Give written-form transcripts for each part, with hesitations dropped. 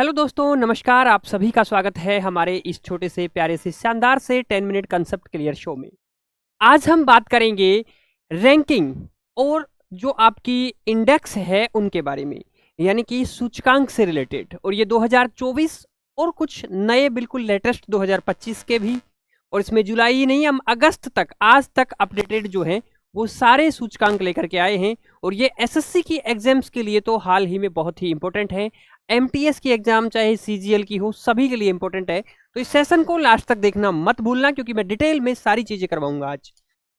Hello दोस्तों, नमस्कार। आप सभी का स्वागत है हमारे इस छोटे से प्यारे से शानदार से 10 मिनट कंसेप्ट क्लियर शो में। आज हम बात करेंगे रैंकिंग और जो आपकी इंडेक्स है उनके बारे में, यानी कि सूचकांक से रिलेटेड। और ये 2024 और कुछ नए बिल्कुल लेटेस्ट 2025 के भी, और इसमें जुलाई ही नहीं, हम अगस्त तक आज तक अपडेटेड जो है वो सारे सूचकांक लेकर के आए हैं। और ये एसएससी की एग्जाम्स के लिए तो हाल ही में बहुत ही इंपॉर्टेंट है। एमटीएस की एग्जाम चाहे सीजीएल की हो, सभी के लिए इंपॉर्टेंट है। तो इस सेशन को लास्ट तक देखना मत भूलना, क्योंकि मैं डिटेल में सारी चीजें करवाऊंगा आज।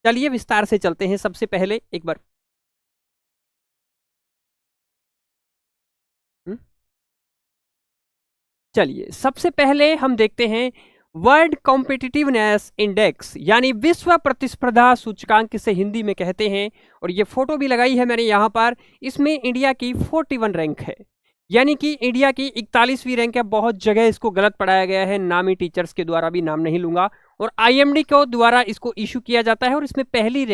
चलिए विस्तार से चलते हैं। सबसे पहले एक बार चलिए सबसे पहले हम देखते हैं वर्ल्ड कॉम्पिटिटिवनेस इंडेक्स, यानी विश्व प्रतिस्पर्धा सूचकांक से हिंदी में कहते हैं। और ये फोटो भी लगाई है मैंने यहाँ पर। इसमें इंडिया की 41 रैंक है, यानी कि इंडिया की 41वीं रैंक है। बहुत जगह इसको गलत पढ़ाया गया है, नामी टीचर्स के द्वारा भी, नाम नहीं लूंगा। और आईएमडी को द्वारा इसको इशू किया जाता है। और इसमें पहली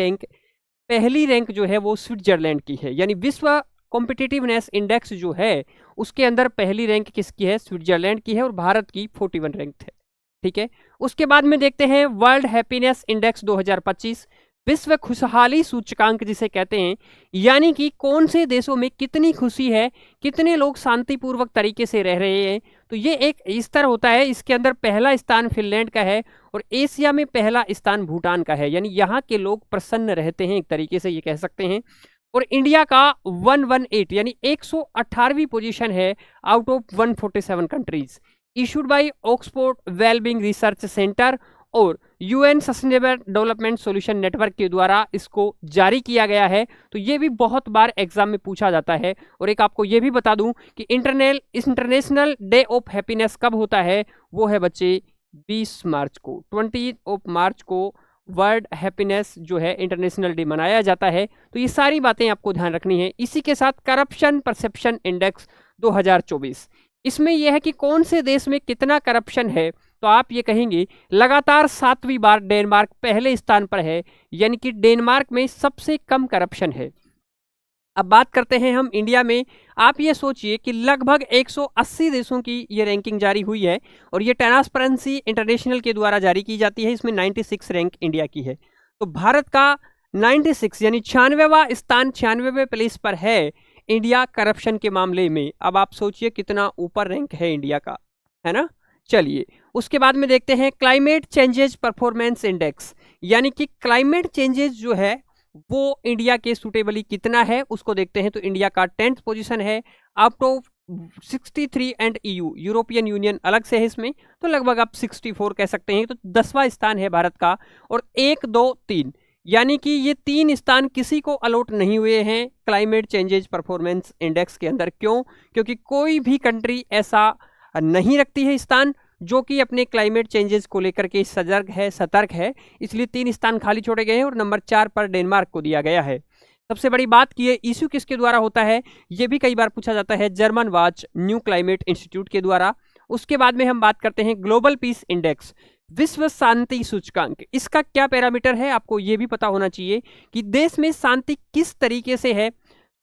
रैंक जो है वो स्विट्जरलैंड की है, यानी विश्व कॉम्पिटिटिवनेस इंडेक्स जो है उसके अंदर पहली रैंक किसकी है? स्विट्जरलैंड की है। और भारत की 41 रैंक है। ठीक है, उसके बाद में देखते हैं वर्ल्ड हैप्पीनेस इंडेक्स 2025, विश्व खुशहाली सूचकांक जिसे कहते हैं, यानी कि कौन से देशों में कितनी खुशी है, कितने लोग शांतिपूर्वक तरीके से रह रहे हैं। तो ये एक स्तर होता है। इसके अंदर पहला स्थान फिनलैंड का है और एशिया में पहला स्थान भूटान का है, यानी यहाँ के लोग प्रसन्न रहते हैं, एक तरीके से ये कह सकते हैं। और इंडिया का 118 यानी 118वीं पोजीशन है out of 147 countries, issued by Oxford wellbeing research centre और UN sustainable development solution network के द्वारा इसको जारी किया गया है। तो ये भी बहुत बार एग्जाम में पूछा जाता है। और एक आपको ये भी बता दूं कि इंटरनेशनल डे ऑफ हैप्पीनेस कब होता है? वो है बच्चे 20 मार्च को, 20 ऑफ मार्च को वर्ल्ड हैप्पीनेस जो है इंटरनेशनल डे मनाया जाता है। तो ये सारी बातें आपको ध्यान रखनी है। इसी के साथ करप्शन परसेप्शन इंडेक्स 2024, इसमें यह है कि कौन से देश में कितना करप्शन है। तो आप ये कहेंगे लगातार 7वीं बार डेनमार्क पहले स्थान पर है, यानी कि डेनमार्क में सबसे कम करप्शन है। अब बात करते हैं हम इंडिया में। आप ये सोचिए कि लगभग 180 देशों की ये रैंकिंग जारी हुई है और ये ट्रांसपेरेंसी इंटरनेशनल के द्वारा जारी की जाती है। इसमें 96 रैंक इंडिया की है। तो भारत का 96 यानी 96वां स्थान, 96वें प्लेस पर है इंडिया करप्शन के मामले में। अब आप सोचिए कितना ऊपर रैंक है इंडिया का, है ना। चलिए उसके बाद में देखते हैं क्लाइमेट चेंजेज परफॉर्मेंस इंडेक्स, यानी कि क्लाइमेट चेंजेस जो है वो इंडिया के सुटेबली कितना है उसको देखते हैं। तो इंडिया का 10th पोजीशन है out of 63 and EU, European union अलग से है इसमें, तो लगभग आप 64 कह सकते हैं। तो 10वां स्थान है भारत का। और 1 2 3 यानी कि ये 3 स्थान किसी को अलॉट नहीं हुए हैं क्लाइमेट चेंजेज परफॉर्मेंस इंडेक्स के अंदर। क्यों? क्योंकि कोई भी कंट्री ऐसा नहीं रखती है स्थान जो कि अपने क्लाइमेट चेंजेस को लेकर के सतर्क है। इसलिए 3 स्थान खाली छोड़े गए हैं और नंबर 4 पर डेनमार्क को दिया गया है। सबसे बड़ी बात की है इश्यू किसके द्वारा होता है, ये भी कई बार पूछा जाता है, German watch new climate institute के द्वारा। उसके बाद में हम बात करते हैं ग्लोबल पीस इंडेक्स, विश्व शांति सूचकांक। इसका क्या पैरामीटर है आपको ये भी पता होना चाहिए कि देश में शांति किस तरीके से है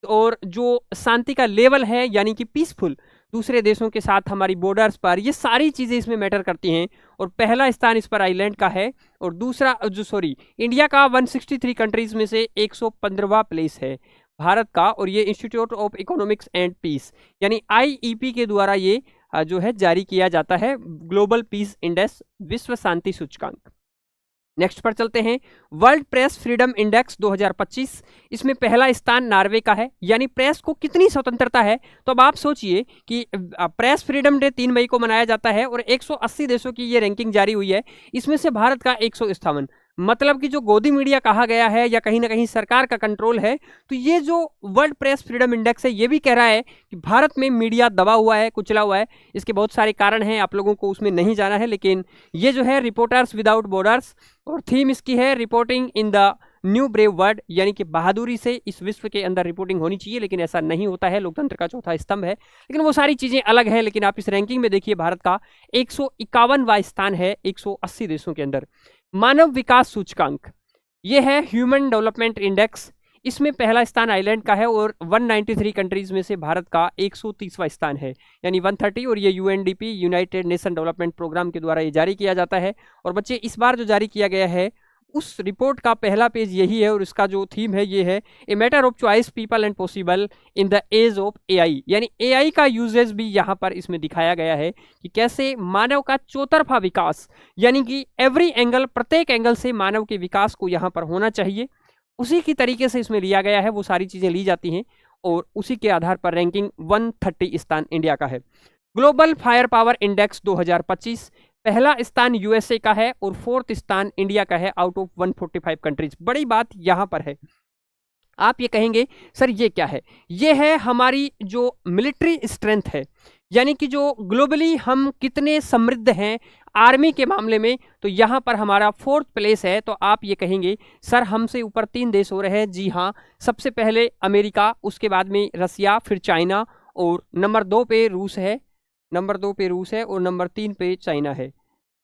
और जो शांति का लेवल है, यानी कि पीसफुल दूसरे देशों के साथ हमारी बॉर्डर्स पर, ये सारी चीजें इसमें मैटर करती हैं। और पहला स्थान इस पर आइलैंड का है और दूसरा इंडिया का 163 कंट्रीज में से 115वां प्लेस है भारत का। और ये Institute of Economics and Peace यानी आईईपी के द्वारा ये जो है जारी किया जाता है, ग्लोबल पीस इंडेक्स, विश्व शांति सूचकांक। नेक्स्ट पर चलते हैं वर्ल्ड प्रेस फ्रीडम इंडेक्स 2025, इसमें पहला स्थान नॉर्वे का है, यानी प्रेस को कितनी स्वतंत्रता है। तो अब आप सोचिए कि प्रेस फ्रीडम डे 3 मई को मनाया जाता है और 180 देशों की ये रैंकिंग जारी हुई है। इसमें से भारत का 157, मतलब कि जो गोदी मीडिया कहा गया है या कहीं ना कहीं सरकार का कंट्रोल है। तो ये जो वर्ल्ड प्रेस फ्रीडम इंडेक्स है ये भी कह रहा है कि भारत में मीडिया दबा हुआ है, कुचला हुआ है। इसके बहुत सारे कारण हैं, आप लोगों को उसमें नहीं जाना है, लेकिन ये जो है रिपोर्टर्स विदाउट बॉर्डर्स और थीम इसकी है reporting in the new brave world, यानी कि बहादुरी से इस विश्व के अंदर रिपोर्टिंग होनी चाहिए, लेकिन ऐसा नहीं होता है। लोकतंत्र का चौथा स्तंभ है, लेकिन वो सारी चीजें अलग है। लेकिन आप इस रैंकिंग में देखिए भारत का 151वां स्थान है 180 देशों के अंदर। मानव विकास सूचकांक, ये है ह्यूमन डेवलपमेंट इंडेक्स, इसमें पहला स्थान आइलैंड का है और 193 कंट्रीज में से भारत का 130वां स्थान है, यानी 130। और ये UNDP, United Nation Development Programme के द्वारा ये जारी किया जाता है। और बच्चे इस बार जो जारी किया गया है उस रिपोर्ट का पहला पेज यही है और इसका जो थीम है ये है a matter of choice, people and possible in the age of AI. यानी एआई का यूजेज भी यहाँ पर इसमें दिखाया गया है कि कैसे मानव का चौतरफा विकास, यानी कि एवरी एंगल, प्रत्येक एंगल से मानव के विकास को यहाँ पर होना चाहिए, उसी की तरीके से इसमें लिया गया है। वो सारी चीजें ली जाती हैं और उसी के आधार पर रैंकिंग 130 स्थान इंडिया का है। ग्लोबल फायर पावर इंडेक्स 2025, पहला स्थान यूएसए का है और 4th स्थान इंडिया का है आउट ऑफ 145 कंट्रीज। बड़ी बात यहां पर है, आप ये कहेंगे सर ये क्या है? ये है हमारी जो मिलिट्री स्ट्रेंथ है, यानी कि जो ग्लोबली हम कितने समृद्ध हैं आर्मी के मामले में, तो यहाँ पर हमारा 4th प्लेस है। तो आप ये कहेंगे सर हमसे ऊपर 3 देश हो रहे हैं। जी हाँ, सबसे पहले अमेरिका, उसके बाद में रसिया, फिर चाइना, और नंबर 2 पे रूस है, और नंबर 3 पे चाइना है,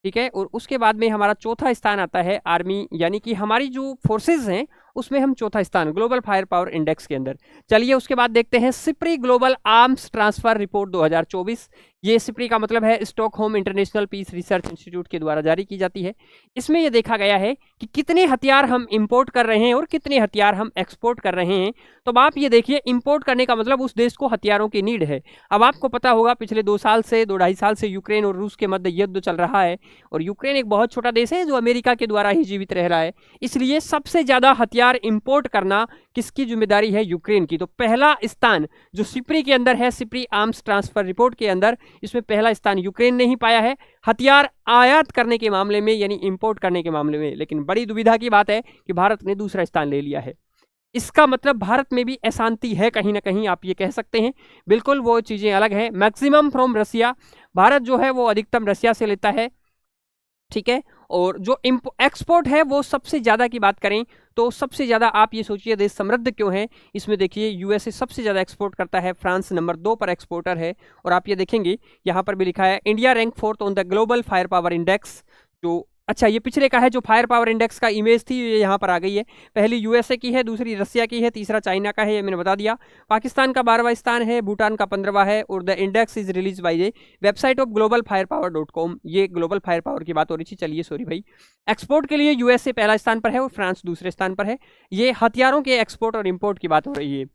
ठीक है। और उसके बाद में हमारा चौथा स्थान आता है आर्मी, यानी कि हमारी जो फोर्सेज हैं उसमें हम चौथा स्थान ग्लोबल फायर पावर इंडेक्स के अंदर। चलिए उसके बाद देखते हैं SIPRI Global Arms Transfer Report 2024। ये सिप्री का मतलब है Stockholm International Peace Research Institute के द्वारा जारी की जाती है। इसमें यह देखा गया है कि कितने हथियार हम इंपोर्ट कर रहे हैं और कितने हथियार हम एक्सपोर्ट कर रहे हैं। तो अब आप ये देखिए, इंपोर्ट करने का मतलब उस देश को हथियारों की नीड है। अब आपको पता होगा पिछले 2-2.5 साल से यूक्रेन और रूस के मध्य युद्ध चल रहा है, और यूक्रेन एक बहुत छोटा देश है जो अमेरिका के द्वारा ही जीवित रह रहा है, इसलिए सबसे ज्यादा हथियार इंपोर्ट करना किसकी जिम्मेदारी है? यूक्रेन की। तो पहला स्थान जो सिप्री के अंदर है, सिप्री आर्म्स ट्रांसफर रिपोर्ट के अंदर, इसमें पहला स्थान यूक्रेन ने ही पाया है हथियार आयात करने के मामले में, यानी इंपोर्ट करने के मामले में। लेकिन बड़ी दुविधा की बात है कि भारत ने दूसरा स्थान ले लिया है। इसका मतलब भारत में भी अशांति है कहीं ना कहीं, आप ये कह सकते हैं। बिल्कुल वो चीजें अलग है। मैक्सिमम फ्रॉम रसिया, भारत जो है वो अधिकतम रसिया से लेता है, ठीक है। और जो एक्सपोर्ट है वो सबसे ज्यादा की बात करें तो सबसे ज्यादा आप ये सोचिए देश समृद्ध क्यों है, इसमें देखिए यूएसए सबसे ज्यादा एक्सपोर्ट करता है, फ्रांस नंबर 2 पर एक्सपोर्टर है। और आप ये देखेंगे यहाँ पर भी लिखा है India rank 4th on the global fire power index. जो अच्छा ये पिछले का है, जो फायर पावर इंडेक्स का इमेज थी ये यहाँ पर आ गई है। पहली यूएसए की है, दूसरी रसिया की है, तीसरा चाइना का है, ये मैंने बता दिया। पाकिस्तान का 12वां स्थान है, भूटान का 15वां है। और the index is release by the website of globalfirepower.com। ये ग्लोबल फायर पावर की बात हो रही थी। चलिए सॉरी भाई, एक्सपोर्ट के लिए यूएसए पहला स्थान पर है और फ्रांस दूसरे स्थान पर है। ये हथियारों के एक्सपोर्ट और इंपोर्ट की बात हो रही है।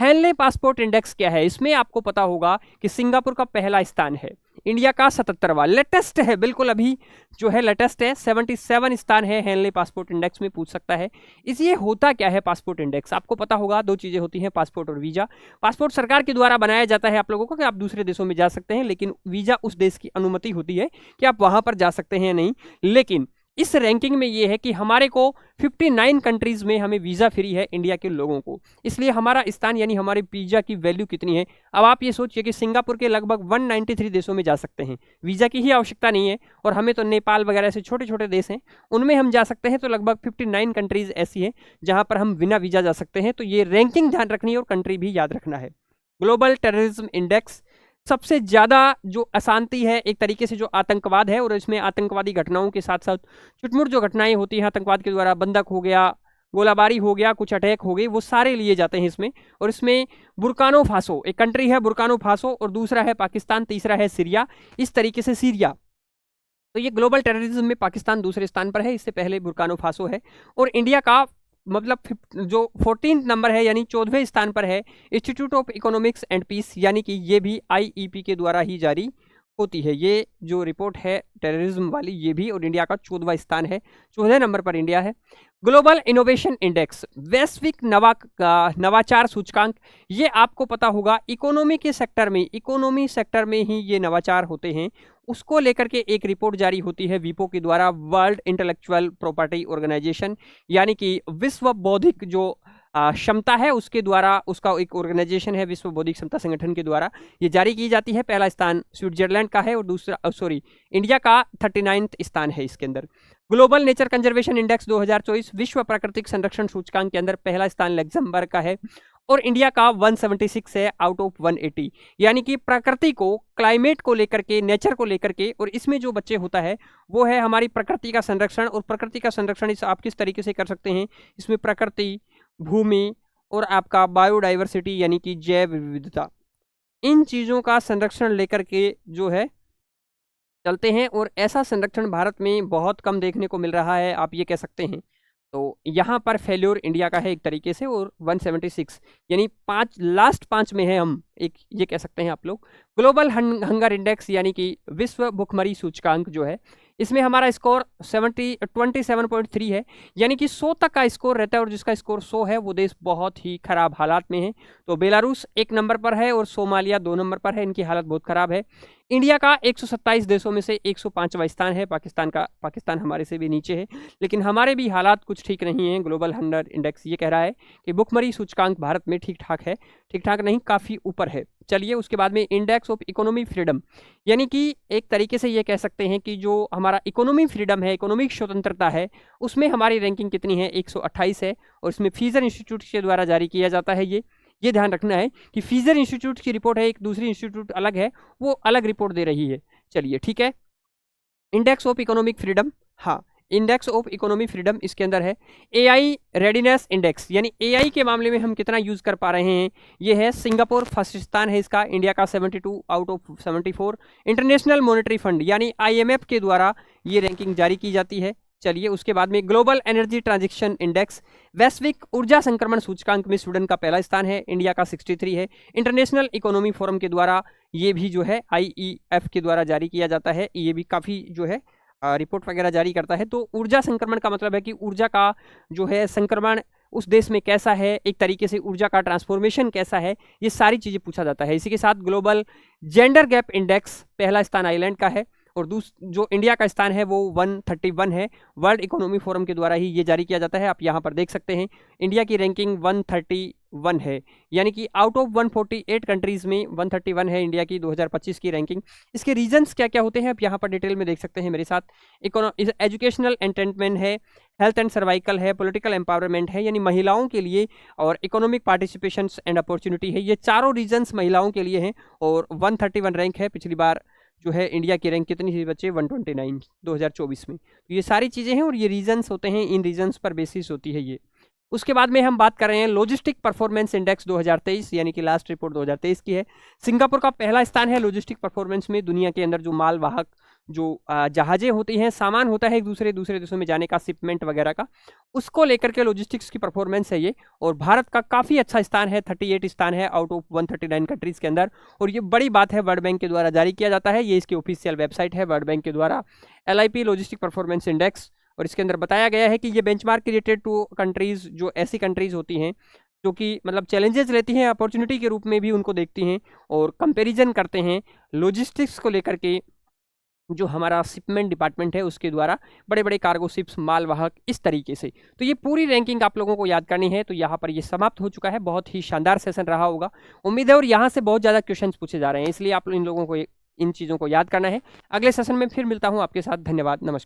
हेनले पासपोर्ट इंडेक्स क्या है? इसमें आपको पता होगा कि सिंगापुर का पहला स्थान है, इंडिया का 77वां, लेटेस्ट है, बिल्कुल अभी जो है लेटेस्ट है, 77 स्थान है हेनले पासपोर्ट इंडेक्स में, पूछ सकता है। इसलिए होता क्या है पासपोर्ट इंडेक्स? आपको पता होगा 2 चीजें होती हैं, पासपोर्ट और वीजा। पासपोर्ट सरकार के द्वारा बनाया जाता है आप लोगों को कि आप दूसरे देशों में जा सकते हैं, लेकिन वीजा उस देश की अनुमति होती है कि आप वहां पर जा सकते हैं या नहीं। लेकिन इस रैंकिंग में ये है कि हमारे को 59 कंट्रीज में हमें वीजा फ्री है इंडिया के लोगों को, इसलिए हमारा स्थान यानी हमारे वीजा की वैल्यू कितनी है। अब आप ये सोचिए कि सिंगापुर के लगभग 193 देशों में जा सकते हैं, वीजा की ही आवश्यकता नहीं है। और हमें तो नेपाल वगैरह से छोटे छोटे देश हैं उनमें हम जा सकते हैं, तो लगभग 59 कंट्रीज ऐसी हैं जहां पर हम बिना वीजा जा सकते हैं। तो ये रैंकिंग ध्यान रखनी है और कंट्री भी याद रखना है। ग्लोबल टेररिज्म इंडेक्स, सबसे ज्यादा जो अशांति है एक तरीके से जो आतंकवाद है, और इसमें आतंकवादी घटनाओं के साथ साथ छुटमुट जो घटनाएं होती हैं आतंकवाद के द्वारा, बंधक हो गया, गोलाबारी हो गया, कुछ अटैक हो गई, वो सारे लिए जाते हैं इसमें। और इसमें बुर्किना फासो एक कंट्री है, बुर्किना फासो, और दूसरा है पाकिस्तान, तीसरा है सीरिया। इस तरीके से सीरिया, तो ये ग्लोबल टेररिज्म में पाकिस्तान दूसरे स्थान पर है, इससे पहले बुर्किना फासो है। और इंडिया का मतलब जो 14th नंबर है यानी 14वें स्थान पर है Institute of Economics and Peace, यानी कि ये भी आईईपी के द्वारा ही जारी होती है। ये जो रिपोर्ट है टेररिज्म वाली ये भी, और इंडिया का 14वां स्थान है, 14वें नंबर पर इंडिया है। ग्लोबल इनोवेशन इंडेक्स, वैश्विक नवाचार सूचकांक, ये आपको पता होगा इकोनॉमी के सेक्टर में, इकोनॉमी सेक्टर में ही ये नवाचार होते हैं, उसको लेकर के एक रिपोर्ट जारी होती है वीपो के द्वारा, वर्ल्ड इंटेलेक्चुअल प्रॉपर्टी ऑर्गेनाइजेशन, यानी कि विश्व बौद्धिक जो क्षमता है उसके द्वारा, उसका एक ऑर्गेनाइजेशन है विश्व बौद्धिक क्षमता संगठन के द्वारा ये जारी की जाती है। पहला स्थान स्विट्जरलैंड का है और दूसरा इंडिया का 39th स्थान है इसके अंदर। ग्लोबल नेचर कंजर्वेशन इंडेक्स 2024, विश्व प्राकृतिक संरक्षण सूचकांक के अंदर पहला स्थान लग्जमबर्ग का है और इंडिया का 176 है आउट ऑफ 180, यानी कि प्रकृति को, क्लाइमेट को लेकर के, नेचर को लेकर के। और इसमें जो बच्चे होता है वो है हमारी प्रकृति का संरक्षण। और प्रकृति का संरक्षण इस आप किस तरीके से कर सकते हैं, इसमें प्रकृति, भूमि और आपका बायोडाइवर्सिटी यानी कि जैव विविधता, इन चीज़ों का संरक्षण लेकर के जो है चलते हैं। और ऐसा संरक्षण भारत में बहुत कम देखने को मिल रहा है, आप ये कह सकते हैं। तो यहाँ पर फेल्योर इंडिया का है एक तरीके से, और 176 यानी लास्ट 5 में है हम, एक ये कह सकते हैं आप लोग। ग्लोबल हंगर इंडेक्स यानी कि विश्व भुखमरी सूचकांक जो है, इसमें हमारा स्कोर 27.3 है, यानी कि 100 तक का स्कोर रहता है, और जिसका स्कोर 100 है वो देश बहुत ही खराब हालात में है। तो बेलारूस 1 नंबर पर है और सोमालिया 2 नंबर पर है, इनकी हालत बहुत खराब है। इंडिया का 127 देशों में से 105वां स्थान है, पाकिस्तान हमारे से भी नीचे है, लेकिन हमारे भी हालात कुछ ठीक नहीं है। ग्लोबल हंगर इंडेक्स ये कह रहा है कि भुखमरी सूचकांक भारत में ठीक ठाक है, ठीक ठाक नहीं काफ़ी ऊपर है। चलिए उसके बाद में इंडेक्स ऑफ इकोनॉमी फ्रीडम, यानी कि एक तरीके से ये कह सकते हैं कि जो हमारा इकोनॉमी फ्रीडम है, इकोनॉमिक स्वतंत्रता है, उसमें हमारी रैंकिंग कितनी है, 128 है, और इसमें फीजर इंस्टीट्यूट के द्वारा जारी किया जाता है। ये ध्यान रखना है कि फीजर इंस्टीट्यूट की रिपोर्ट है, एक दूसरी इंस्टीट्यूट अलग है, वो अलग रिपोर्ट दे रही है। चलिए ठीक है। इंडेक्स ऑफ इकोनॉमिक फ्रीडम, हाँ इंडेक्स ऑफ इकोनॉमी फ्रीडम इसके अंदर है। एआई रेडीनेस इंडेक्स, यानी एआई के मामले में हम कितना यूज कर पा रहे हैं, ये है सिंगापुर फर्स्ट स्थान है इसका, इंडिया का 72 out of 74। International monetary fund यानी आईएमएफ के द्वारा ये रैंकिंग जारी की जाती है। चलिए उसके बाद में ग्लोबल एनर्जी ट्रांजिशन इंडेक्स, वैश्विक ऊर्जा संक्रमण सूचकांक में स्वीडन का पहला स्थान है, इंडिया का 63 है। इंटरनेशनल इकोनॉमी फोरम के द्वारा ये भी जो है आईईएफ के द्वारा जारी किया जाता है, ये भी काफ़ी जो है रिपोर्ट वगैरह जारी करता है। तो ऊर्जा संक्रमण का मतलब है कि ऊर्जा का जो है संक्रमण उस देश में कैसा है, एक तरीके से ऊर्जा का ट्रांसफॉर्मेशन कैसा है, ये सारी चीज़ें पूछा जाता है। इसी के साथ ग्लोबल जेंडर गैप इंडेक्स, पहला स्थान आइलैंड का है, और जो इंडिया का स्थान है वो 131 है। वर्ल्ड इकोनॉमी फोरम के द्वारा ही ये जारी किया जाता है। आप यहाँ पर देख सकते हैं इंडिया की रैंकिंग 131 है, यानी कि आउट ऑफ 148 कंट्रीज़ में 131 है इंडिया की 2025 की रैंकिंग। इसके रीजंस क्या क्या होते हैं आप यहाँ पर डिटेल में देख सकते हैं मेरे साथ। एजुकेशनल एंटरटेनमेंट है, हेल्थ एंड सर्वाइकल है, पॉलिटिकल एम्पावरमेंट है यानी महिलाओं के लिए, और इकोनॉमिक पार्टिसिपेशन एंड अपॉर्चुनिटी है। ये चारों रीजन्स महिलाओं के लिए हैं, और 131 रैंक है। पिछली बार जो है इंडिया की रैंक कितनी थी बच्चे, 129 2024 में। तो ये सारी चीज़ें हैं और ये रीजन्स होते हैं, इन रीजन्स पर बेसिस होती है ये। उसके बाद में हम बात कर रहे हैं लॉजिस्टिक परफॉर्मेंस इंडेक्स 2023, यानी कि लास्ट रिपोर्ट 2023 की है। सिंगापुर का पहला स्थान है लॉजिस्टिक परफॉर्मेंस में। दुनिया के अंदर जो मालवाहक जो जहाज़ें होती हैं, सामान होता है एक दूसरे देशों में जाने का, शिपमेंट वगैरह का, उसको लेकर के लॉजिस्टिक्स की परफॉर्मेंस है ये। और भारत का काफ़ी अच्छा स्थान है, 38 स्थान है आउट ऑफ 139 कंट्रीज़ के अंदर। और ये बड़ी बात है, वर्ल्ड बैंक के द्वारा जारी किया जाता है, ये इसकी ऑफिशियल वेबसाइट है वर्ल्ड बैंक के द्वारा, LIP लॉजिस्टिक परफॉर्मेंस इंडेक्स। और इसके अंदर बताया गया है कि ये बेंचमार्क रिलेटेड टू कंट्रीज़, जो ऐसी कंट्रीज़ होती हैं जो कि मतलब चैलेंजेस लेती हैं, अपॉर्चुनिटी के रूप में भी उनको देखती हैं, और कंपैरिजन करते हैं लॉजिस्टिक्स को लेकर के। जो हमारा शिपमेंट डिपार्टमेंट है उसके द्वारा बड़े बड़े कार्गो शिप्स, मालवाहक, इस तरीके से। तो ये पूरी रैंकिंग आप लोगों को याद करनी है। तो यहाँ पर ये समाप्त हो चुका है। बहुत ही शानदार सेशन रहा होगा उम्मीद है, और यहाँ से बहुत ज़्यादा क्वेश्चंस पूछे जा रहे हैं, इसलिए आप इन लोगों को इन चीज़ों को याद करना है। अगले सेशन में फिर मिलता हूँ आपके साथ। धन्यवाद, नमस्कार।